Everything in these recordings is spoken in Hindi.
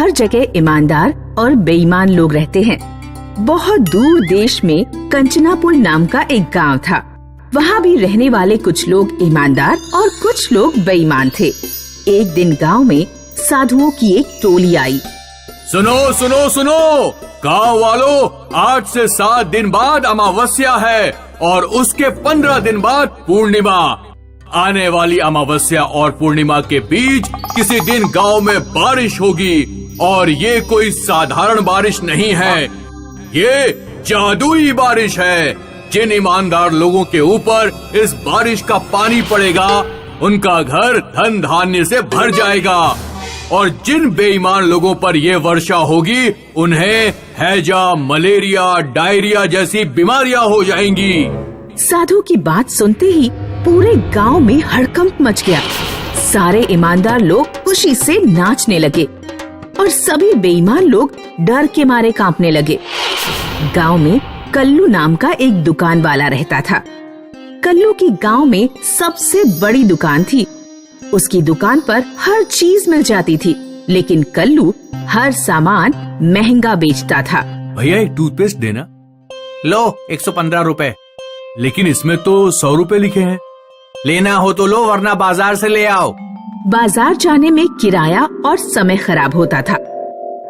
हर जगह ईमानदार और बेईमान लोग रहते हैं। बहुत दूर देश में कंचनापुर नाम का एक गांव था। वहाँ भी रहने वाले कुछ लोग ईमानदार और कुछ लोग बेईमान थे। एक दिन गांव में साधुओं की एक टोली आई। सुनो सुनो सुनो गांव वालों, आज से 7 दिन बाद अमावस्या है और उसके 15 दिन बाद पूर्णिमा। आने वाली अमावस्या और पूर्णिमा के बीच किसी दिन गांव में बारिश होगी और ये कोई साधारण बारिश नहीं है, ये जादुई बारिश है। जिन ईमानदार लोगों के ऊपर इस बारिश का पानी पड़ेगा उनका घर धन धान्य से भर जाएगा और जिन बेईमान लोगों पर ये वर्षा होगी उन्हें हैजा, मलेरिया, डायरिया जैसी बीमारियां हो जाएंगी। साधु की बात सुनते ही पूरे गांव में हड़कंप मच गया। सारे ईमानदार लोग खुशी से नाचने लगे और सभी बेईमान लोग डर के मारे कांपने लगे। गांव में कल्लू नाम का एक दुकान वाला रहता था। कल्लू की गांव में सबसे बड़ी दुकान थी। उसकी दुकान पर हर चीज मिल जाती थी, लेकिन कल्लू हर सामान महंगा बेचता था। भैया एक टूथपेस्ट देना। लो 115 रुपए। लेकिन इसमें तो 100 रुपए लिखे हैं। लेना हो तो लो वरना बाजार से ले आओ। बाजार जाने में किराया और समय खराब होता था,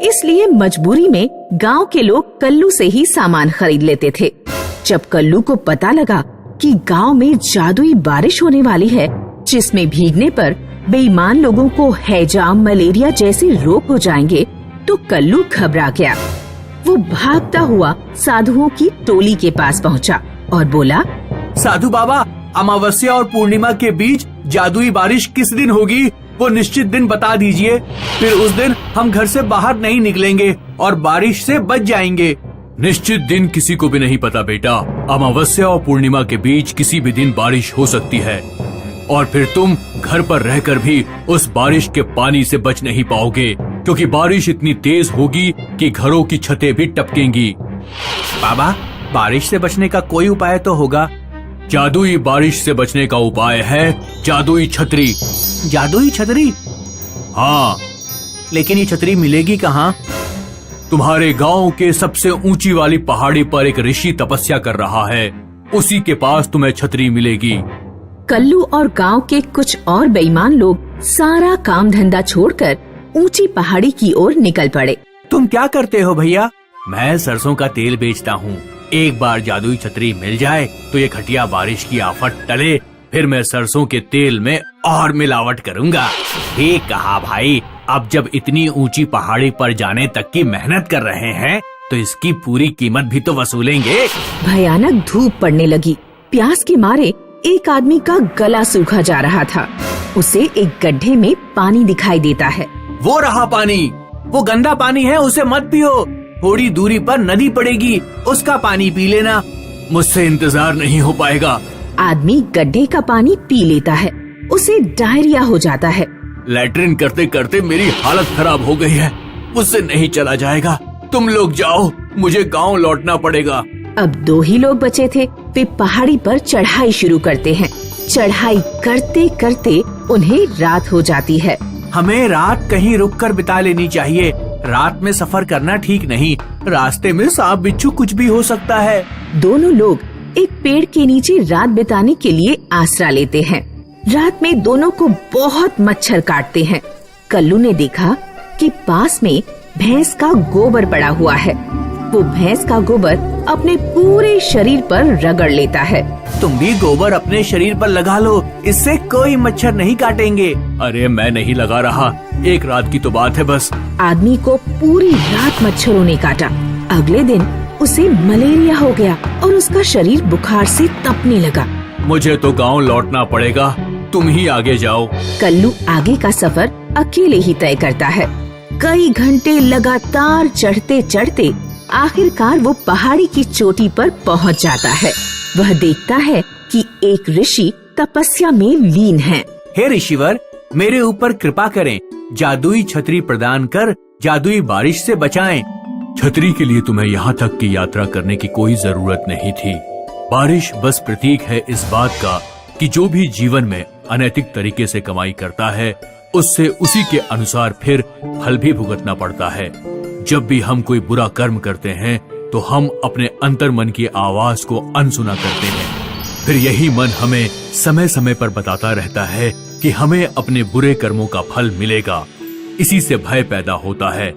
इसलिए मजबूरी में गांव के लोग कल्लू से ही सामान खरीद लेते थे। जब कल्लू को पता लगा कि गांव में जादुई बारिश होने वाली है जिसमें भीगने पर बेईमान लोगों को हैजा, मलेरिया जैसे रोग हो जाएंगे, तो कल्लू घबरा गया। वो भागता हुआ साधुओं की टोली के पास पहुंचा और बोला, साधु बाबा, अमावस्या और पूर्णिमा के बीच जादुई बारिश किस दिन होगी वो निश्चित दिन बता दीजिए। फिर उस दिन हम घर से बाहर नहीं निकलेंगे और बारिश से बच जाएंगे। निश्चित दिन किसी को भी नहीं पता बेटा। अमावस्या और पूर्णिमा के बीच किसी भी दिन बारिश हो सकती है और फिर तुम घर पर रहकर भी उस बारिश के पानी से बच नहीं पाओगे, क्योंकि बारिश इतनी तेज होगी कि घरों की छतें भी टपकेंगी। बाबा, बारिश से बचने का कोई उपाय तो होगा? जादुई बारिश से बचने का उपाय है जादुई छतरी। जादुई छतरी? हाँ। लेकिन ये छतरी मिलेगी कहाँ? तुम्हारे गांव के सबसे ऊंची वाली पहाड़ी पर एक ऋषि तपस्या कर रहा है, उसी के पास तुम्हें छतरी मिलेगी। कल्लू और गांव के कुछ और बेईमान लोग सारा काम धंधा छोड़कर ऊंची पहाड़ी की ओर निकल पड़े। तुम क्या करते हो भैया? मैं सरसों का तेल बेचता हूँ। एक बार जादुई छतरी मिल जाए तो ये घटिया बारिश की आफत टले, फिर मैं सरसों के तेल में और मिलावट करूँगा। ठीक कहा भाई। अब जब इतनी ऊंची पहाड़ी पर जाने तक की मेहनत कर रहे हैं तो इसकी पूरी कीमत भी तो वसूलेंगे। भयानक धूप पड़ने लगी। प्यास के मारे एक आदमी का गला सूखा जा रहा था। उसे एक गड्ढे में पानी दिखाई देता है। वो रहा पानी। वो गंदा पानी है, उसे मत पियो। थोड़ी दूरी पर नदी पड़ेगी, उसका पानी पी लेना। मुझसे इंतजार नहीं हो पाएगा। आदमी गड्ढे का पानी पी लेता है। उसे डायरिया हो जाता है। लैट्रिन करते करते मेरी हालत खराब हो गई है, मुझसे नहीं चला जाएगा। तुम लोग जाओ, मुझे गांव लौटना पड़ेगा। अब 2 ही लोग बचे थे। वे पहाड़ी पर चढ़ाई शुरू करते हैं। चढ़ाई करते करते उन्हें रात हो जाती है। हमें रात कहीं रुककर बिता लेनी चाहिए। रात में सफर करना ठीक नहीं। रास्ते में सांप बिच्छू कुछ भी हो सकता है। दोनों लोग एक पेड़ के नीचे रात बिताने के लिए आसरा लेते हैं। रात में दोनों को बहुत मच्छर काटते हैं। कल्लू ने देखा कि पास में भैंस का गोबर पड़ा हुआ है। वो भैंस का गोबर अपने पूरे शरीर पर रगड़ लेता है। तुम भी गोबर अपने शरीर पर लगा लो, इससे कोई मच्छर नहीं काटेंगे। अरे मैं नहीं लगा रहा, एक रात की तो बात है बस। आदमी को पूरी रात मच्छरों ने काटा। अगले दिन उसे मलेरिया हो गया और उसका शरीर बुखार से तपने लगा। मुझे तो गांव लौटना पड़ेगा, तुम ही आगे जाओ। कल्लू आगे का सफर अकेले ही तय करता है। कई घंटे लगातार चढ़ते चढ़ते आखिरकार वो पहाड़ी की चोटी पर पहुंच जाता है। वह देखता है कि एक ऋषि तपस्या में लीन है। हे ऋषिवर, मेरे ऊपर कृपा करें, जादुई छतरी प्रदान कर जादुई बारिश से बचाएं। छतरी के लिए तुम्हें यहाँ तक की यात्रा करने की कोई जरूरत नहीं थी। बारिश बस प्रतीक है इस बात का कि जो भी जीवन में अनैतिक तरीके से कमाई करता है, उससे उसी के अनुसार फिर फल भी भुगतना पड़ता है। जब भी हम कोई बुरा कर्म करते हैं तो हम अपने अंतर मन की आवाज को अनसुना करते हैं। फिर यही मन हमें समय समय पर बताता रहता है कि हमें अपने बुरे कर्मों का फल मिलेगा। इसी से भय पैदा होता है।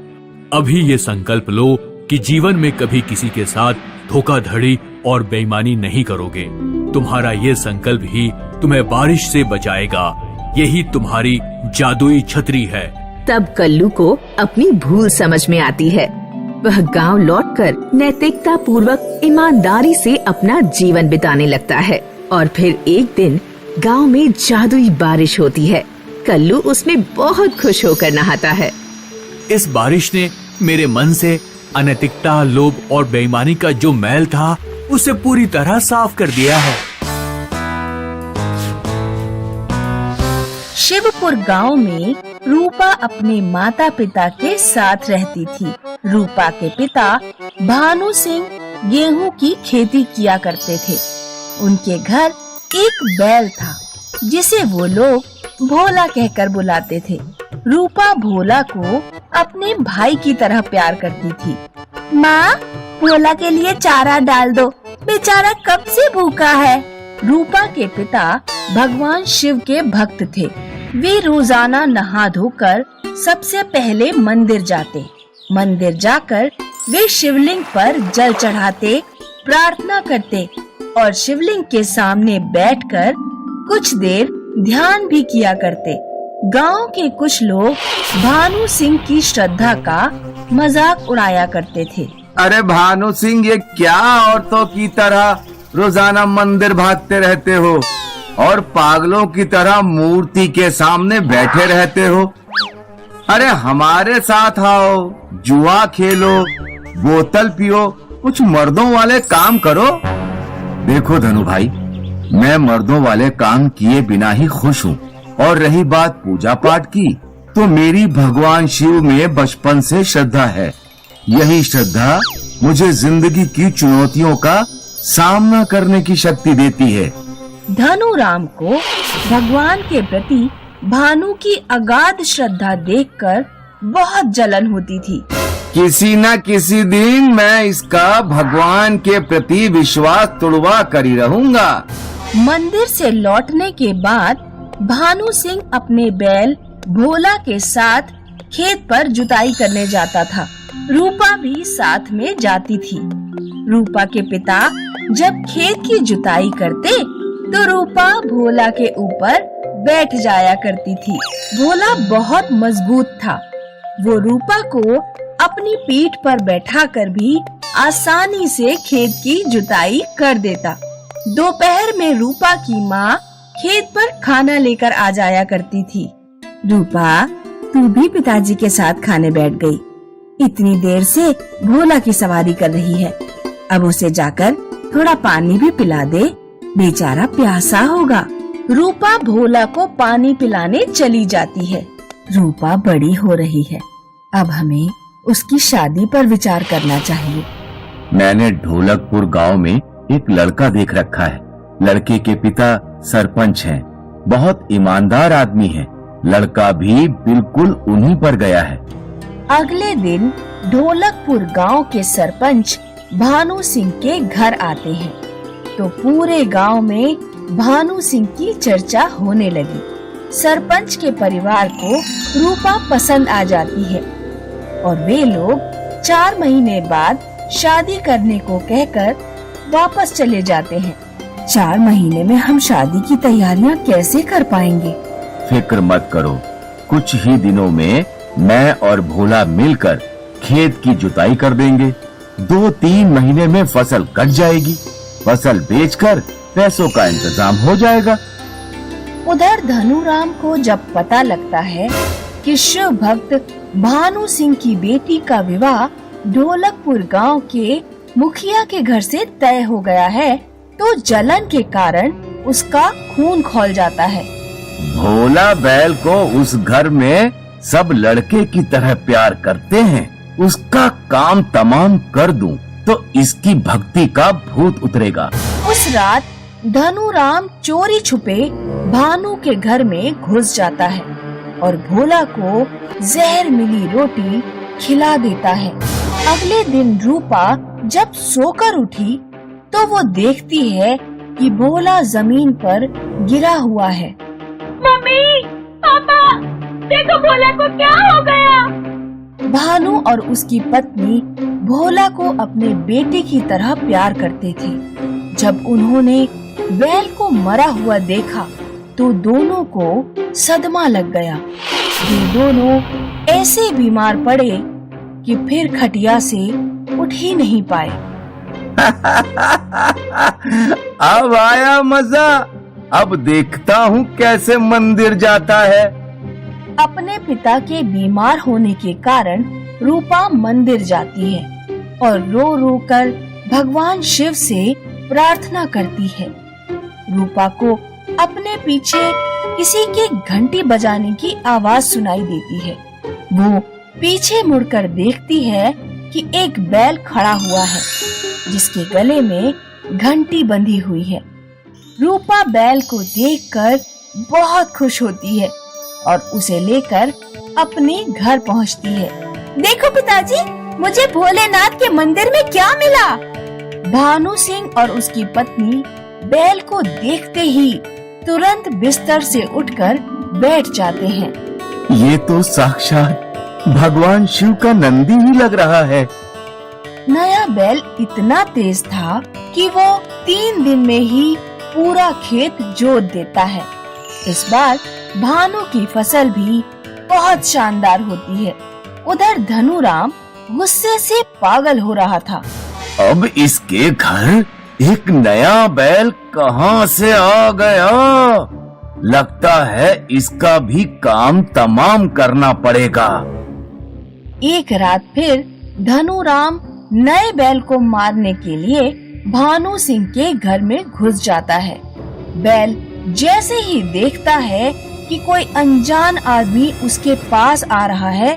अभी ये संकल्प लो कि जीवन में कभी किसी के साथ धोखाधड़ी और बेईमानी नहीं करोगे। तुम्हारा ये संकल्प ही तुम्हें बारिश से बचाएगा। यही तुम्हारी जादुई छतरी है। तब कल्लू को अपनी भूल समझ में आती है। वह गांव लौटकर नैतिकता पूर्वक ईमानदारी से अपना जीवन बिताने लगता है। और फिर एक दिन गांव में जादुई बारिश होती है। कल्लू उसमें बहुत खुश होकर नहाता है। इस बारिश ने मेरे मन से अनैतिकता, लोभ और बेईमानी का जो मैल था उसे पूरी तरह साफ कर दिया है। शिवपुर गांव में रूपा अपने माता पिता के साथ रहती थी। रूपा के पिता भानु सिंह गेहूं की खेती किया करते थे। उनके घर एक बैल था जिसे वो लोग भोला कहकर बुलाते थे। रूपा भोला को अपने भाई की तरह प्यार करती थी। माँ, भोला के लिए चारा डाल दो, बेचारा कब से भूखा है। रूपा के पिता भगवान शिव के भक्त थे। वे रोजाना नहा धोकर सबसे पहले मंदिर जाते। मंदिर जाकर वे शिवलिंग पर जल चढ़ाते, प्रार्थना करते और शिवलिंग के सामने बैठकर कुछ देर ध्यान भी किया करते। गांव के कुछ लोग भानु सिंह की श्रद्धा का मजाक उड़ाया करते थे। अरे भानु सिंह, ये क्या औरतों की तरह रोजाना मंदिर भागते रहते हो और पागलों की तरह मूर्ति के सामने बैठे रहते हो? अरे हमारे साथ आओ, जुआ खेलो, बोतल पियो, कुछ मर्दों वाले काम करो। देखो धनु भाई, मैं मर्दों वाले काम किए बिना ही खुश हूँ। और रही बात पूजा पाठ की, तो मेरी भगवान शिव में बचपन से श्रद्धा है। यही श्रद्धा मुझे जिंदगी की चुनौतियों का सामना करने की शक्ति देती है। धनुराम को भगवान के प्रति भानु की अगाध श्रद्धा देखकर बहुत जलन होती थी। किसी न किसी दिन मैं इसका भगवान के प्रति विश्वास तुड़वा कर ही रहूंगा। मंदिर से लौटने के बाद भानु सिंह अपने बैल भोला के साथ खेत पर जुताई करने जाता था। रूपा भी साथ में जाती थी। रूपा के पिता जब खेत की जुताई करते तो रूपा भोला के ऊपर बैठ जाया करती थी। भोला बहुत मजबूत था। वो रूपा को अपनी पीठ पर बैठाकर भी आसानी से खेत की जुताई कर देता। दोपहर में रूपा की माँ खेत पर खाना लेकर आ जाया करती थी। रूपा, तू भी पिताजी के साथ खाने बैठ गई। इतनी देर से भोला की सवारी कर रही है। अब उसे जाकर थोड़ा पानी भी पिला दे, बेचारा प्यासा होगा। रूपा भोला को पानी पिलाने चली जाती है। रूपा बड़ी हो रही है, अब हमें उसकी शादी पर विचार करना चाहिए। मैंने ढोलकपुर गांव में एक लड़का देख रखा है। लड़के के पिता सरपंच हैं, बहुत ईमानदार आदमी हैं। लड़का भी बिल्कुल उन्हीं पर गया है। अगले दिन ढोलकपुर गांव के सरपंच भानु सिंह के घर आते हैं तो पूरे गांव में भानु सिंह की चर्चा होने लगी। सरपंच के परिवार को रूपा पसंद आ जाती है और वे लोग 4 महीने बाद शादी करने को कहकर वापस चले जाते हैं। 4 महीने में हम शादी की तैयारियां कैसे कर पाएंगे? फिक्र मत करो, कुछ ही दिनों में मैं और भोला मिलकर खेत की जुताई कर देंगे। 2-3 महीने में फसल कट जाएगी। फसल बेचकर पैसों का इंतजाम हो जाएगा। उधर धनुराम को जब पता लगता है कि शिव भक्त भानु सिंह की बेटी का विवाह ढोलकपुर गांव के मुखिया के घर से तय हो गया है तो जलन के कारण उसका खून खौल जाता है। भोला बैल को उस घर में सब लड़के की तरह प्यार करते हैं। उसका काम तमाम कर दूं तो इसकी भक्ति का भूत उतरेगा। उस रात धनुराम चोरी छुपे भानु के घर में घुस जाता है और भोला को जहर मिली रोटी खिला देता है। अगले दिन रूपा जब सोकर उठी तो वो देखती है कि भोला जमीन पर गिरा हुआ है। मम्मी, पापा, देखो भोला को क्या हो गया। भानु और उसकी पत्नी भोला को अपने बेटे की तरह प्यार करते थे। जब उन्होंने बैल को मरा हुआ देखा तो दोनों को सदमा लग गया। ये दोनों ऐसे बीमार पड़े कि फिर खटिया से उठ ही नहीं पाए। अब आया मजा। अब देखता हूँ कैसे मंदिर जाता है। अपने पिता के बीमार होने के कारण रूपा मंदिर जाती है और रो रो कर भगवान शिव से प्रार्थना करती है। रूपा को अपने पीछे किसी के घंटी बजाने की आवाज सुनाई देती है। वो पीछे मुड़कर देखती है कि एक बैल खड़ा हुआ है जिसके गले में घंटी बंधी हुई है। रूपा बैल को देखकर बहुत खुश होती है और उसे लेकर अपने घर पहुंचती है। देखो पिताजी, मुझे भोलेनाथ के मंदिर में क्या मिला। भानु सिंह और उसकी पत्नी बैल को देखते ही तुरंत बिस्तर से उठकर बैठ जाते हैं। ये तो साक्षात भगवान शिव का नंदी ही लग रहा है। नया बैल इतना तेज था कि वो 3 दिन में ही पूरा खेत जोत देता है। इस बार भानु की फसल भी बहुत शानदार होती है। उधर धनुराम गुस्से से पागल हो रहा था। अब इसके घर एक नया बैल कहाँ से आ गया? लगता है इसका भी काम तमाम करना पड़ेगा। एक रात फिर धनुराम नए बैल को मारने के लिए भानु सिंह के घर में घुस जाता है। बैल जैसे ही देखता है कि कोई अनजान आदमी उसके पास आ रहा है,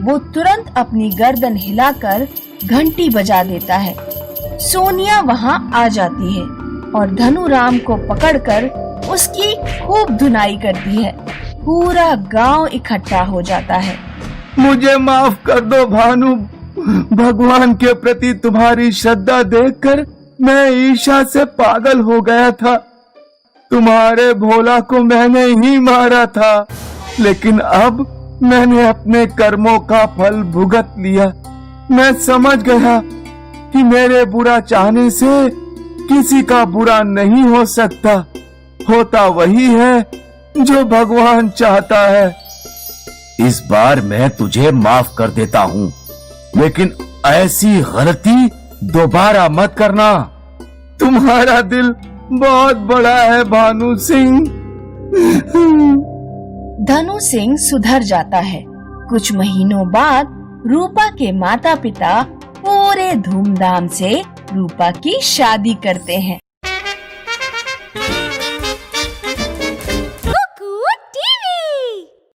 वो तुरंत अपनी गर्दन हिलाकर घंटी बजा देता है। सोनिया वहाँ आ जाती है और धनुराम को पकड़कर उसकी खूब धुनाई करती है। पूरा गांव इकट्ठा हो जाता है। मुझे माफ कर दो भानु। भगवान के प्रति तुम्हारी श्रद्धा देखकर मैं ईर्ष्या से पागल हो गया था। तुम्हारे भोला को मैंने ही मारा था, लेकिन अब मैंने अपने कर्मों का फल भुगत लिया। मैं समझ गया कि मेरे बुरा चाहने से किसी का बुरा नहीं हो सकता। होता वही है जो भगवान चाहता है। इस बार मैं तुझे माफ कर देता हूँ, लेकिन ऐसी गलती दोबारा मत करना। तुम्हारा दिल बहुत बड़ा है भानु सिंह। धनु सिंह सुधर जाता है। कुछ महीनों बाद रूपा के माता पिता पूरे धूमधाम से रूपा की शादी करते हैं।